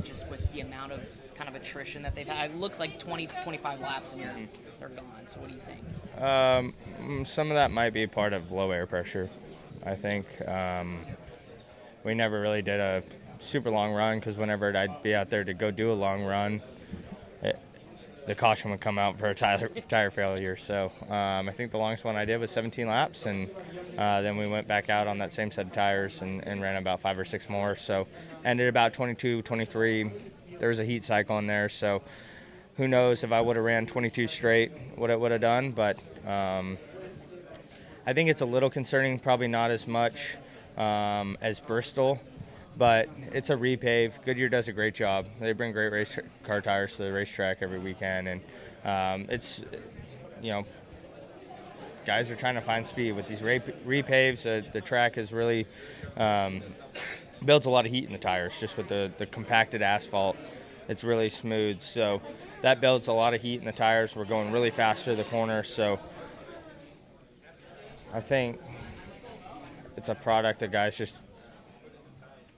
just with the amount of kind of attrition that they've had? It looks like 20, 25 laps and they're gone. So what do you think? Some of that might be part of low air pressure. I think we never really did a super long run because whenever I'd be out there to go do a long run, the caution would come out for a tire failure. So I think the longest one I did was 17 laps, and then we went back out on that same set of tires and ran about 5 or 6 more. So ended about 22, 23. There was a heat cycle in there, so who knows if I would have ran 22 straight, what it would have done. But I think it's a little concerning, probably not as much as Bristol, but it's a repave. Goodyear does a great job. They bring great race car tires to the racetrack every weekend, and it's, guys are trying to find speed with these repaves. The track is really builds a lot of heat in the tires just with the compacted asphalt. It's really smooth, so that builds a lot of heat in the tires. We're going really fast through the corner, so I think it's a product of guys just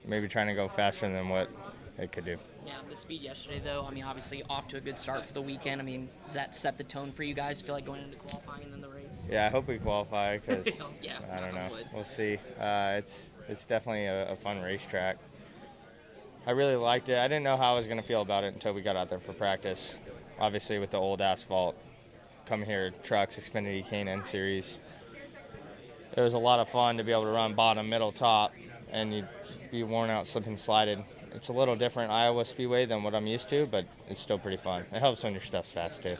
maybe trying to go faster than what it could do. Yeah, the speed yesterday, though, I mean, obviously off to a good start for the weekend. I mean, does that set the tone for you guys? Feel like going into qualifying and then the race? Yeah, I hope we qualify because yeah, I don't know. We'll see. It's definitely a fun racetrack. I really liked it. I didn't know how I was going to feel about it until we got out there for practice. Obviously, with the old asphalt, coming here, trucks, Xfinity, K&N Series. It was a lot of fun to be able to run bottom, middle, top, and you'd be worn out, slip and slided. It's a little different Iowa Speedway than what I'm used to, but it's still pretty fun. It helps when your stuff's fast, too.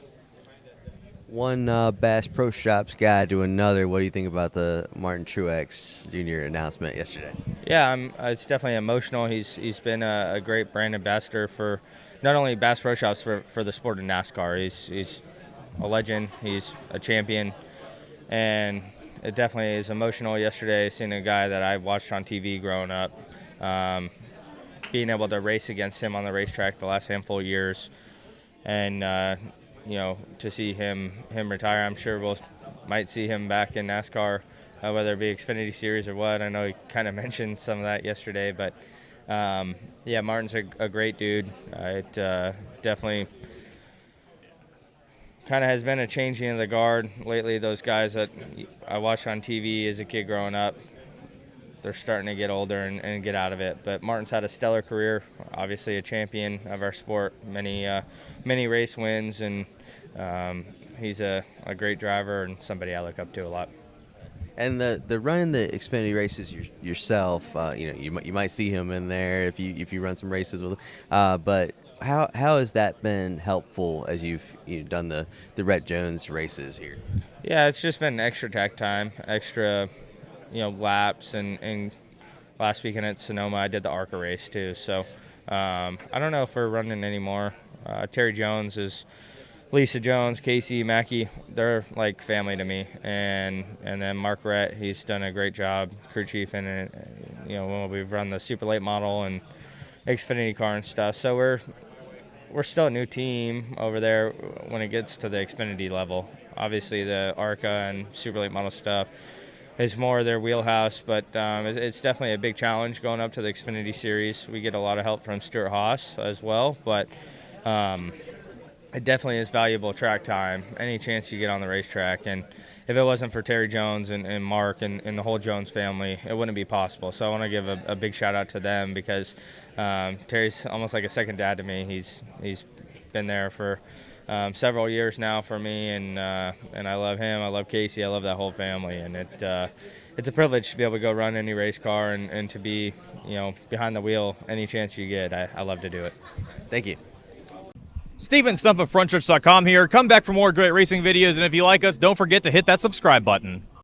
One Bass Pro Shops guy to another. What do you think about the Martin Truex Jr. announcement yesterday? Yeah, it's definitely emotional. He's been a great brand ambassador for not only Bass Pro Shops for the sport of NASCAR. He's a legend. He's a champion, and it definitely is emotional yesterday seeing a guy that I watched on TV growing up, being able to race against him on the racetrack the last handful of years, and to see him retire. I'm sure we'll might see him back in NASCAR, whether it be Xfinity Series or what. I know he kind of mentioned some of that yesterday, but yeah, Martin's a great dude. It definitely kind of has been a changing of the guard lately. Those guys that I watched on TV as a kid growing up, they're starting to get older and get out of it. But Martin's had a stellar career, obviously a champion of our sport, many race wins, and he's a great driver and somebody I look up to a lot. And the running the Xfinity races yourself, you might see him in there if you run some races with him. But how has that been helpful as you've done the Rhett Jones races here? Yeah, it's just been extra tack time, extra laps, and last weekend at Sonoma I did the ARCA race too. So I don't know if we're running anymore. Terry Jones is. Lisa Jones, Casey, Mackie, they're like family to me. And then Mark Rhett, he's done a great job, crew chief, and when we've run the super late model and Xfinity car and stuff. So we're still a new team over there when it gets to the Xfinity level. Obviously the ARCA and super late model stuff is more their wheelhouse, but it's definitely a big challenge going up to the Xfinity Series. We get a lot of help from Stuart Haas as well, but it definitely is valuable track time, any chance you get on the racetrack. And if it wasn't for Terry Jones and Mark and the whole Jones family, it wouldn't be possible. So I want to give a big shout-out to them because Terry's almost like a second dad to me. He's been there for several years now for me, and I love him. I love Casey. I love that whole family. And it's a privilege to be able to go run any race car and to be behind the wheel any chance you get. I love to do it. Thank you. Steven Stump of Frontstretch.com here. Come back for more great racing videos, and if you like us, don't forget to hit that subscribe button.